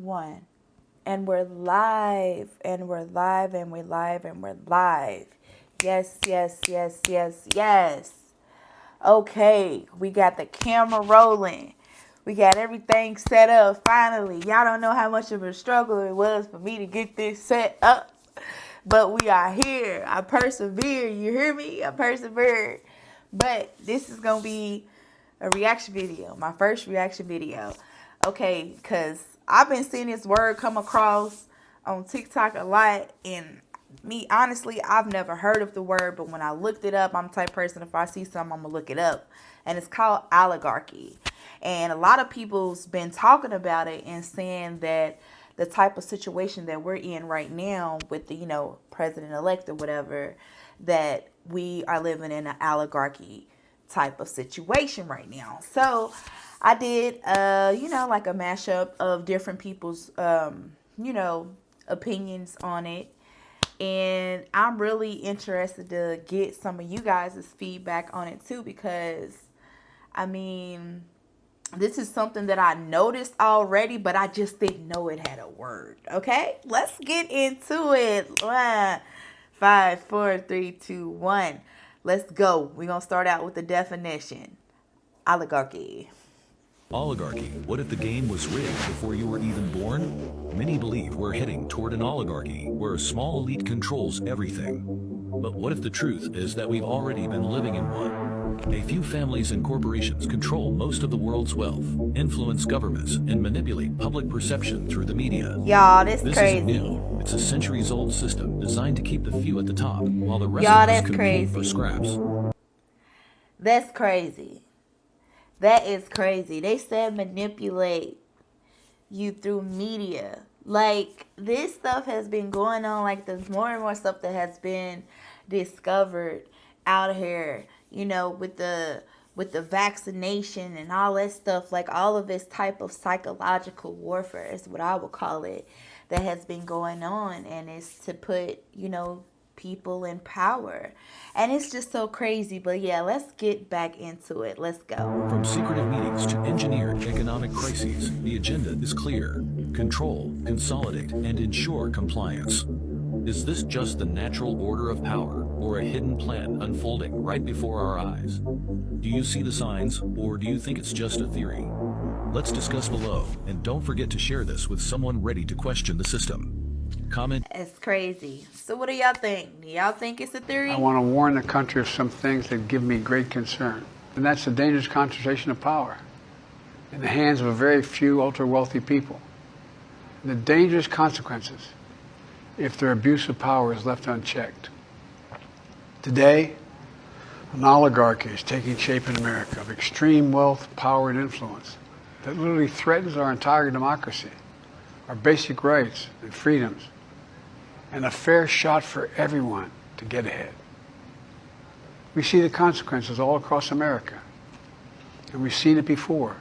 One. And we're live, and we're live, and we're live, and we're live. Yes, yes, yes, yes, yes. Okay, we got the camera rolling. We got everything set up finally. Y'all don't know how much of a struggle it was for me to get this set up. But we are here. I persevere. You hear me? I persevered. But this is going to be a reaction video. My first reaction video. Okay, because I've been seeing this word come across on TikTok a lot. And me, honestly, I've never heard of the word. But when I looked it up, I'm the type of person, if I see something, I'm going to look it up. And it's called oligarchy. And a lot of people's been talking about it and saying that the type of situation that we're in right now with the, president-elect or whatever, that we are living in an oligarchy type of situation right now. So I did, like a mashup of different people's, opinions on it. And I'm really interested to get some of you guys' feedback on it too, because, I mean, this is something that I noticed already, but I just didn't know it had a word. Okay, let's get into it. 5, 4, 3, 2, 1. Let's go. We're going to start out with the definition. Oligarchy. Oligarchy. What if the game was rigged before you were even born? Many believe we're heading toward an oligarchy where a small elite controls everything. But what if the truth is that we've already been living in one? A few families and corporations control most of the world's wealth, influence governments, and manipulate public perception through the media. Y'all, this This crazy. isn't new. It's a centuries-old system designed to keep the few at the top, while the rest Y'all, of us that's compete crazy. for scraps. That's crazy. That is crazy. They said manipulate you through media. Like, this stuff has been going on. Like, there's more and more stuff that has been discovered out here, with the vaccination and all that stuff. Like, all of this type of psychological warfare is what I would call it, that has been going on. And it's to put, people in power. And it's just so crazy. But yeah, let's get back into it. Let's go. From secretive meetings to engineered economic crises, the agenda is clear. Control, consolidate, and ensure compliance. Is this just the natural order of power, or a hidden plan unfolding right before our eyes? Do you see the signs, or do you think it's just a theory? Let's discuss below, and don't forget to share this with someone ready to question the system. Comment. It's crazy. So what do y'all think? Do y'all think it's a theory? I want to warn the country of some things that give me great concern. And that's the dangerous concentration of power in the hands of a very few ultra-wealthy people. And the dangerous consequences if their abuse of power is left unchecked. Today, an oligarchy is taking shape in America of extreme wealth, power, and influence that literally threatens our entire democracy, our basic rights and freedoms, and a fair shot for everyone to get ahead. We see the consequences all across America, and we've seen it before.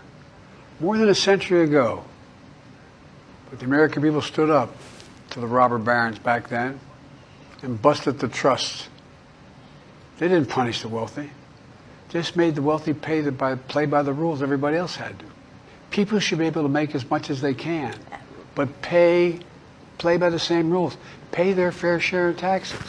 More than a century ago, but the American people stood up to the robber barons back then and busted the trusts. They didn't punish the wealthy, just made the wealthy play by the rules everybody else had to. People should be able to make as much as they can, but play by the same rules. Pay their fair share of taxes.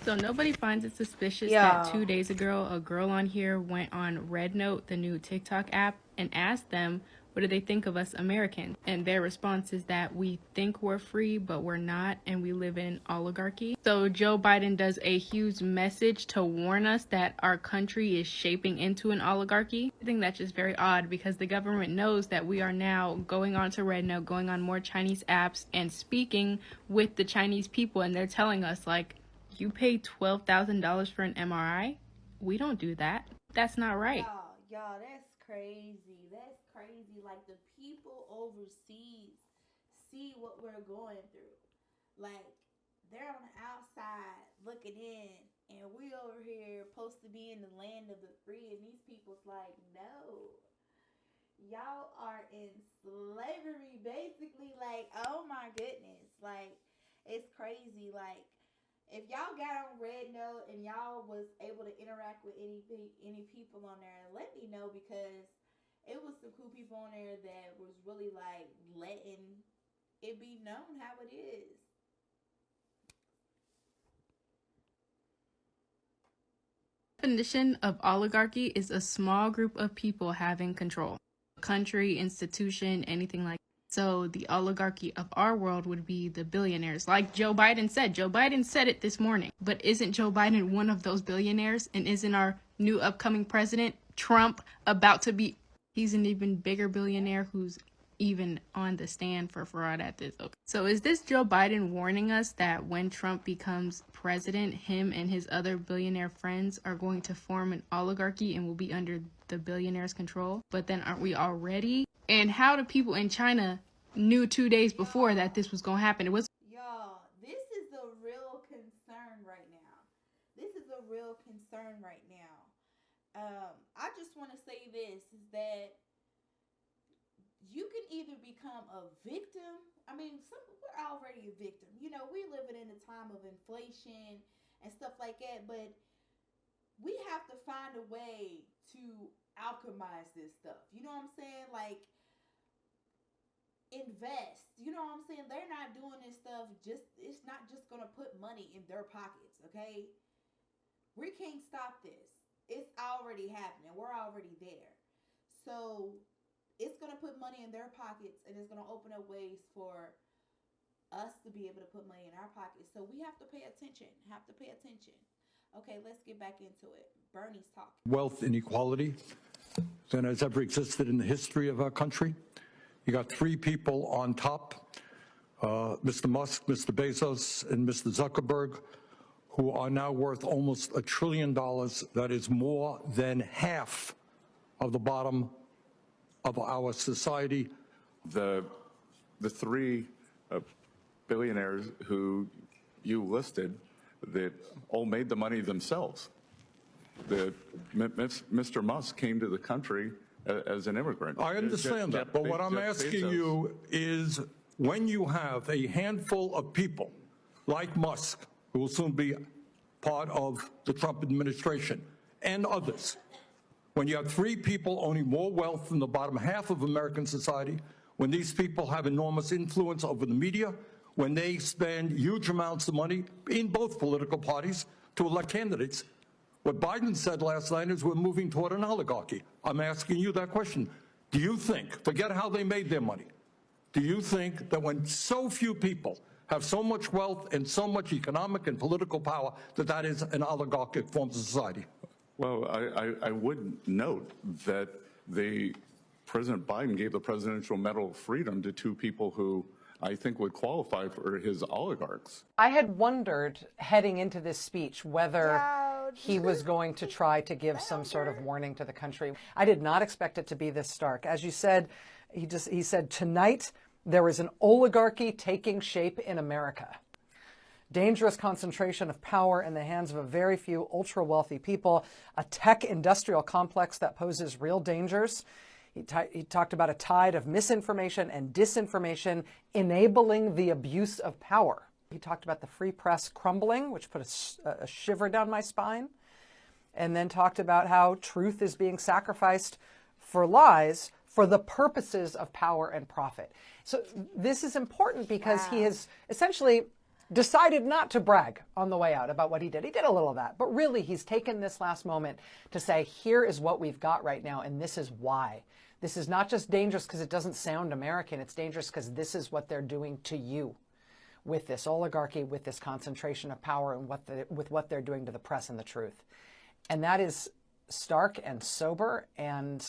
So nobody finds it suspicious Yeah. that 2 days ago, a girl on here went on Red Note, the new TikTok app, and asked them, what do they think of us Americans? And their response is that we think we're free, but we're not, and we live in oligarchy. So Joe Biden does a huge message to warn us that our country is shaping into an oligarchy. I think that's just very odd, because the government knows that we are now going on to Red Note, going on more Chinese apps, and speaking with the Chinese people, and they're telling us, like, you pay $12,000 for an MRI? We don't do that. That's not right. Y'all, that's crazy. That's crazy. Like, the people overseas see what we're going through. Like, they're on the outside looking in, and we over here supposed to be in the land of the free, and these people's like, no. Y'all are in slavery, basically. Like, oh my goodness. Like, it's crazy. Like, if y'all got on Red Note and y'all was able to interact with any people on there, let me know, because it was some cool people on there that was really like letting it be known how it is. Definition of oligarchy is a small group of people having control. A country, institution, anything like that. So the oligarchy of our world would be the billionaires. Like Joe Biden said. Joe Biden said it this morning. But isn't Joe Biden one of those billionaires? And isn't our new upcoming president, Trump, about to be... He's an even bigger billionaire who's even on the stand for fraud at this. Okay. So is this Joe Biden warning us that when Trump becomes president, him and his other billionaire friends are going to form an oligarchy and will be under the billionaire's control? But then aren't we already? And how do people in China knew 2 days before that this was going to happen? It was... Y'all, this is a real concern right now. This is a real concern right now. I just want to say this, is that you can either become a victim. I mean, we're already a victim. You know, we're living in a time of inflation and stuff like that, but we have to find a way to alchemize this stuff. You know what I'm saying? Like, invest. You know what I'm saying? They're not doing this stuff it's not just going to put money in their pockets, okay? We can't stop this. It's already happening. We're already there. So it's going to put money in their pockets, and it's going to open up ways for us to be able to put money in our pockets. So we have to pay attention. Okay, let's get back into it. Bernie's talking. Wealth inequality than has ever existed in the history of our country. You got three people on top, Mr. Musk, Mr. Bezos, and Mr. Zuckerberg, who are now worth almost $1 trillion. That is more than half of the bottom of our society. The three billionaires who you listed that all made the money themselves. Mr. Musk came to the country as an immigrant. I understand that, but what I'm asking you is, when you have a handful of people like Musk, who will soon be part of the Trump administration, and others, when you have three people owning more wealth than the bottom half of American society, when these people have enormous influence over the media, when they spend huge amounts of money in both political parties to elect candidates, what Biden said last night is we're moving toward an oligarchy. I'm asking you that question. Do you think, forget how they made their money, do you think that when so few people have so much wealth and so much economic and political power, that is an oligarchic form of society? Well, I would note that President Biden gave the Presidential Medal of Freedom to two people who I think would qualify for his oligarchs. I had wondered heading into this speech whether he was going to try to give some sort of warning to the country. I did not expect it to be this stark. As you said, he said, tonight there is an oligarchy taking shape in America. Dangerous concentration of power in the hands of a very few ultra-wealthy people, a tech industrial complex that poses real dangers. He talked about a tide of misinformation and disinformation enabling the abuse of power. He talked about the free press crumbling, which put a shiver down my spine, and then talked about how truth is being sacrificed for lies for the purposes of power and profit. So this is important because he has essentially decided not to brag on the way out about what he did. He did a little of that, but really he's taken this last moment to say, here is what we've got right now, and this is why. This is not just dangerous because it doesn't sound American. It's dangerous because this is what they're doing to you with this oligarchy, with this concentration of power, and with what they're doing to the press and the truth. And that is stark and sober, and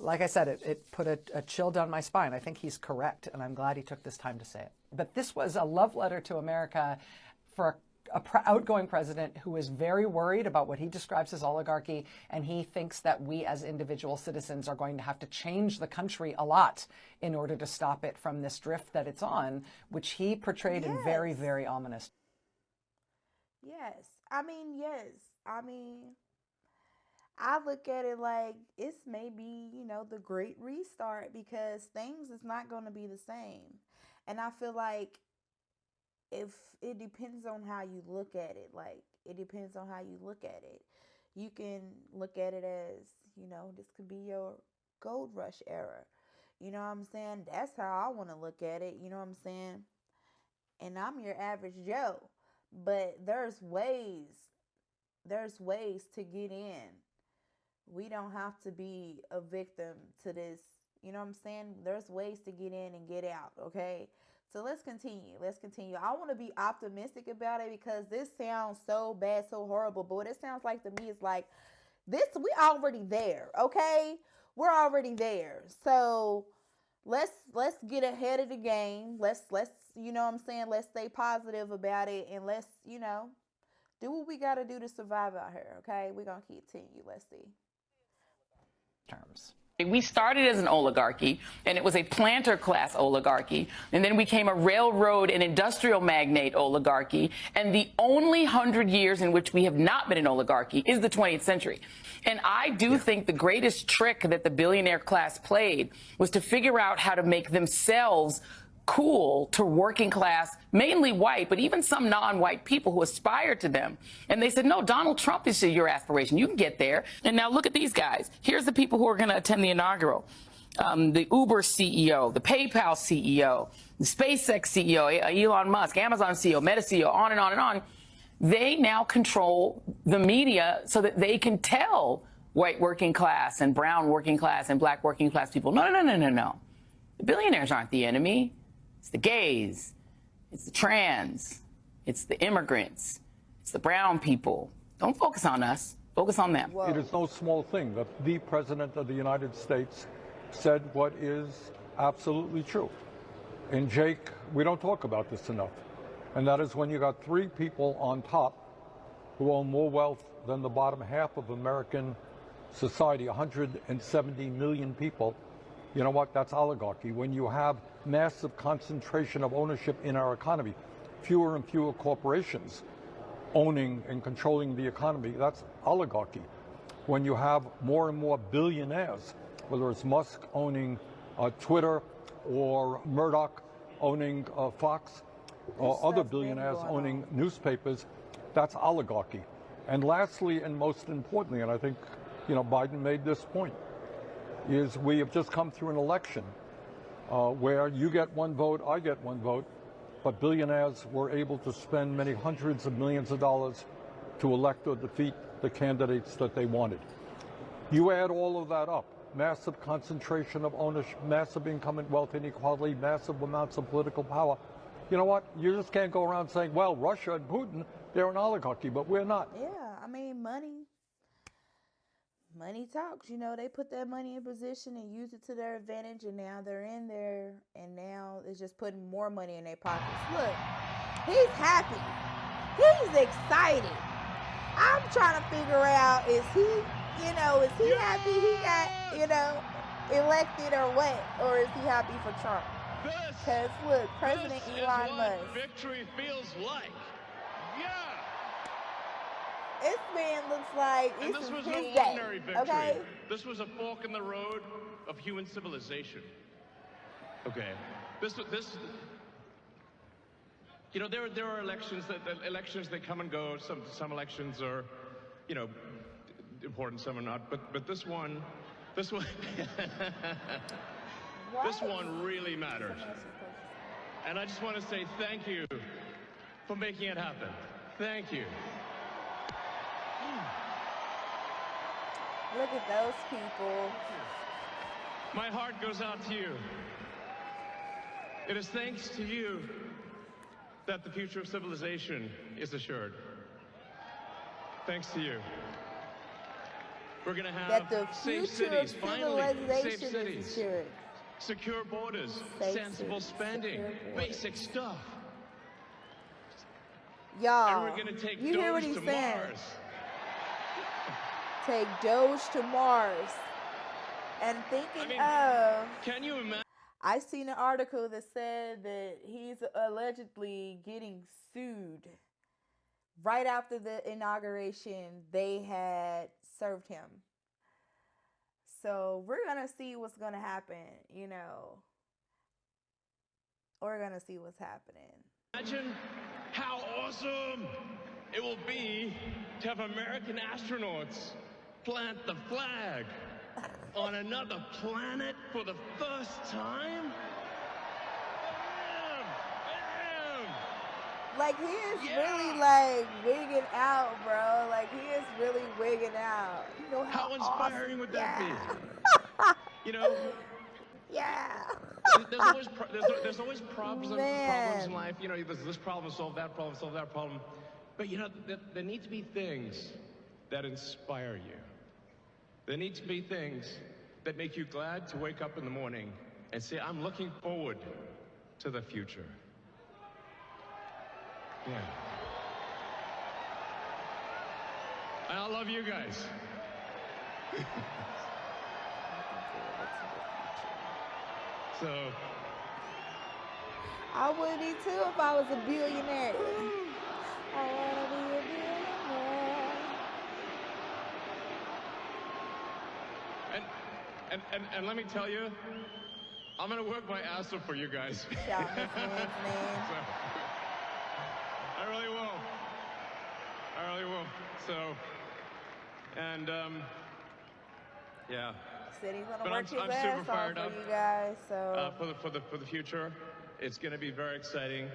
like I said, it put a chill down my spine. I think he's correct, and I'm glad he took this time to say it. But this was a love letter to America for an outgoing president who is very worried about what he describes as oligarchy, and he thinks that we as individual citizens are going to have to change the country a lot in order to stop it from this drift that it's on, which he portrayed in very, very ominous. Yes. I mean, I look at it like it's maybe, the great restart, because things is not going to be the same. And I feel like if it depends on how you look at it, you can look at it as, this could be your gold rush era. You know what I'm saying? That's how I want to look at it. You know what I'm saying? And I'm your average Joe. But there's ways to get in. We don't have to be a victim to this. You know what I'm saying? There's ways to get in and get out, okay? So let's continue. I want to be optimistic about it because this sounds so bad, so horrible. But what it sounds like to me is like this, we already there, okay? We're already there. So let's get ahead of the game. Let's you know what I'm saying? Let's stay positive about it and let's, you know, do what we got to do to survive out here, okay? We're going to continue. Let's see. Terms. We started as an oligarchy, and it was a planter class oligarchy, and then we became a railroad and industrial magnate oligarchy, and the only 100 years in which we have not been an oligarchy is the 20th century. And I do think the greatest trick that the billionaire class played was to figure out how to make themselves cool to working class, mainly white, but even some non-white people who aspired to them. And they said, no, Donald Trump is your aspiration. You can get there. And now look at these guys. Here's the people who are going to attend the inaugural. The Uber CEO, the PayPal CEO, the SpaceX CEO, Elon Musk, Amazon CEO, Meta CEO, on and on and on. They now control the media so that they can tell white working class and brown working class and black working class people, no. The billionaires aren't the enemy. It's the gays, it's the trans, it's the immigrants, it's the brown people. Don't focus on us, focus on them. It is no small thing that the President of the United States said what is absolutely true. And Jake, we don't talk about this enough. And that is when you got three people on top who own more wealth than the bottom half of American society, 170 million people. You know what? That's oligarchy. When you have massive concentration of ownership in our economy, fewer and fewer corporations owning and controlling the economy, that's oligarchy. When you have more and more billionaires, whether it's Musk owning Twitter or Murdoch owning Fox, or other billionaires owning newspapers, that's oligarchy. And lastly, and most importantly, and I think, you know, Biden made this point, is we have just come through an election where you get one vote, I get one vote, but billionaires were able to spend many hundreds of millions of dollars to elect or defeat the candidates that they wanted. You add all of that up, massive concentration of ownership, massive income and wealth inequality, massive amounts of political power. You know what? You just can't go around saying, well, Russia and Putin, they're an oligarchy, but we're not. Yeah, I mean, money talks. You know, they put that money in position and use it to their advantage, and now they're in there, and now it's just putting more money in their pockets. Look, he's happy. He's excited. I'm trying to figure out, is he happy he got, elected or what? Or is he happy for Trump? Because, look, President Elon Musk. Victory feels like. Yeah. This man looks like this is was his no day, ordinary victory. okay? This was a fork in the road of human civilization. Okay. There are elections that come and go. Some elections are, important. Some are not. But this one. This one really mattered. And I just want to say thank you for making it happen. Thank you. Look at those people. My heart goes out to you. It is thanks to you that the future of civilization is assured. Thanks to you. We're going to have That the safe future cities, of finally, safe civilization cities. is assured. Secure borders, sensible spending, basic stuff. Y'all, And we're going to take you hear what Doge he's to saying? Mars. Take Doge to Mars. And thinking of... Can you imagine? I seen an article that said that he's allegedly getting sued. Right after the inauguration, they had served him. So we're going to see what's going to happen, We're going to see what's happening. Imagine how awesome it will be to have American astronauts plant the flag on another planet for the first time? Like, he is really, like, wigging out, bro. Like, he is really wigging out. You know How inspiring would that be? You know, Yeah. there's always problems in life. You know, there's this problem, solve that problem. But you know, there need to be things that inspire you. There need to be things that make you glad to wake up in the morning and say, I'm looking forward to the future. Yeah. And I love you guys. So I would be too if I was a billionaire. I wanna be a billionaire. and let me tell you, I'm gonna work my ass off for you guys. Shout this man's name. So, I really will. So, and yeah. Said he's gonna But work his I'm ass super off fired for up. you guys. So For the future, it's going to be very exciting.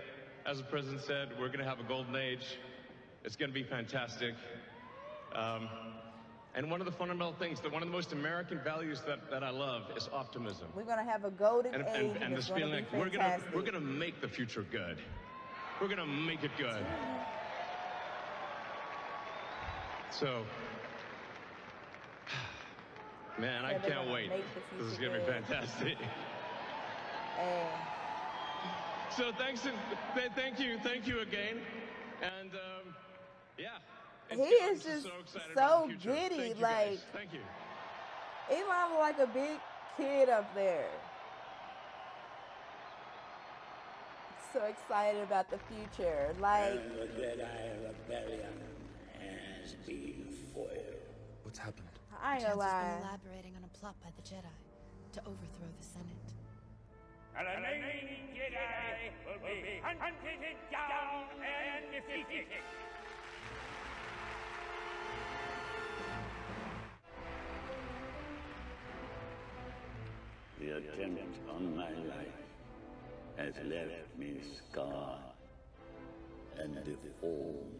As the president said, we're going to have a golden age. It's going to be fantastic. And one of the fundamental things, one of the most American values that I love is optimism. we're gonna have a golden age, And it's this gonna feeling be like fantastic. we're gonna make the future good. We're gonna make it good. So, man, I Yeah, they're can't gonna wait. make the This is future gonna be good. fantastic. Hey. So thank you again, and yeah. He is I'm just so excited so about the future. giddy, Thank you, like- guys. Thank you. Elon look like a big kid up there. So excited about the future. Like, The Jedi rebellion has been foiled. What's happened? I ain't gonna Chance has been lie. elaborating on a plot by the Jedi to overthrow the Senate. And the remaining Jedi will be hunted down and defeated. The attempt on my life has left me scarred and deformed.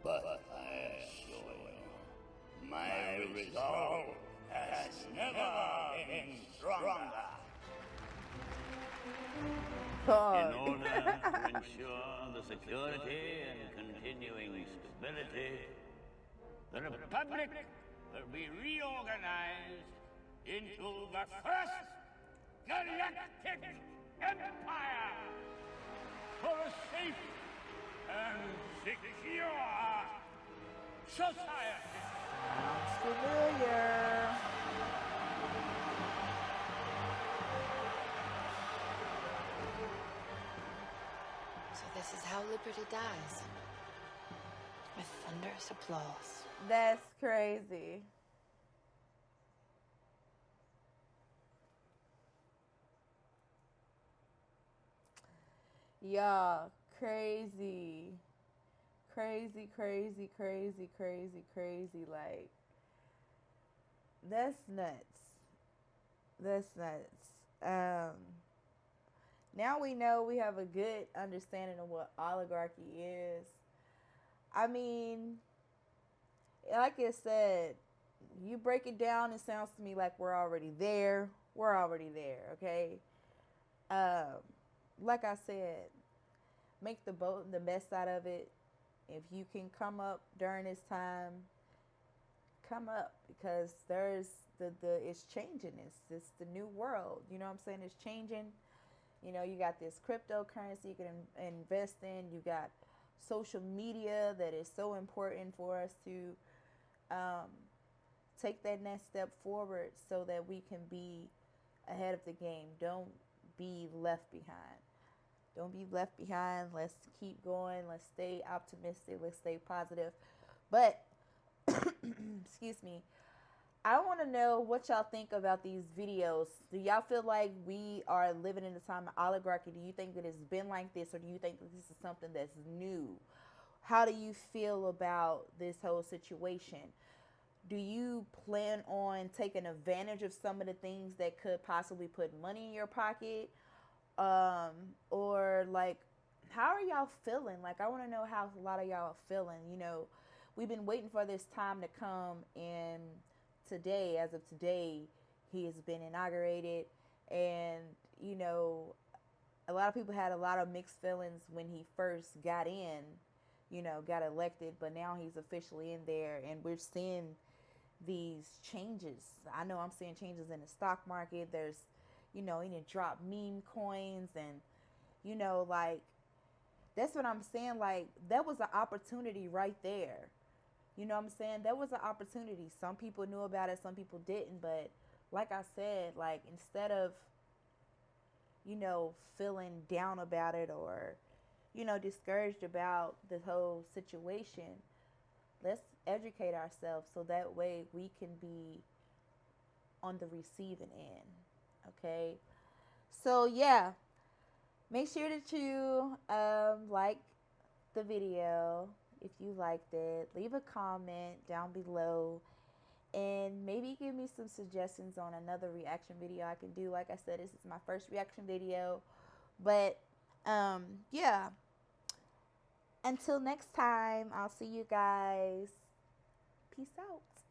But I assure you, my resolve has never been stronger. In God. order to ensure the security and continuing stability, the Republic will be reorganized into the first galactic empire for a safe and secure society. Familiar. So this is how liberty dies. With thunderous applause. That's crazy. Y'all, crazy. Crazy, crazy, crazy, crazy, crazy. Like, that's nuts. That's nuts. Now we know, we have a good understanding of what oligarchy is. I mean, like I said, you break it down, it sounds to me like we're already there. We're already there, okay? Like I said, make the best out of it. If you can come up during this time, come up, because there's it's changing. It's the new world. You know what I'm saying? It's changing. You know, you got this cryptocurrency you can invest in. You got social media that is so important for us to take that next step forward so that we can be ahead of the game. Don't be left behind. Don't be left behind. Let's keep going. Let's stay optimistic. Let's stay positive. But, excuse me, I want to know what y'all think about these videos. Do y'all feel like we are living in a time of oligarchy? Do you think that it's been like this, or do you think that this is something that's new? How do you feel about this whole situation? Do you plan on taking advantage of some of the things that could possibly put money in your pocket? Or like, how are y'all feeling? Like, I want to know how a lot of y'all are feeling. You know, we've been waiting for this time to come, and today, as of today, he has been inaugurated. And, you know, a lot of people had a lot of mixed feelings when he first got in, you know, got elected, but now he's officially in there, and we're seeing these changes. I know I'm seeing changes in the stock market. There's, you know, he didn't drop meme coins, and, you know, like, that's what I'm saying. Like, that was an opportunity right there. You know what I'm saying? That was an opportunity. Some people knew about it, some people didn't, but like I said, like, instead of, you know, feeling down about it or, you know, discouraged about the whole situation, let's educate ourselves so that way we can be on the receiving end. Okay? So, yeah. Make sure that you like the video if you liked it. Leave a comment down below. And maybe give me some suggestions on another reaction video I can do. Like I said, this is my first reaction video. But, yeah. Until next time, I'll see you guys. Peace out.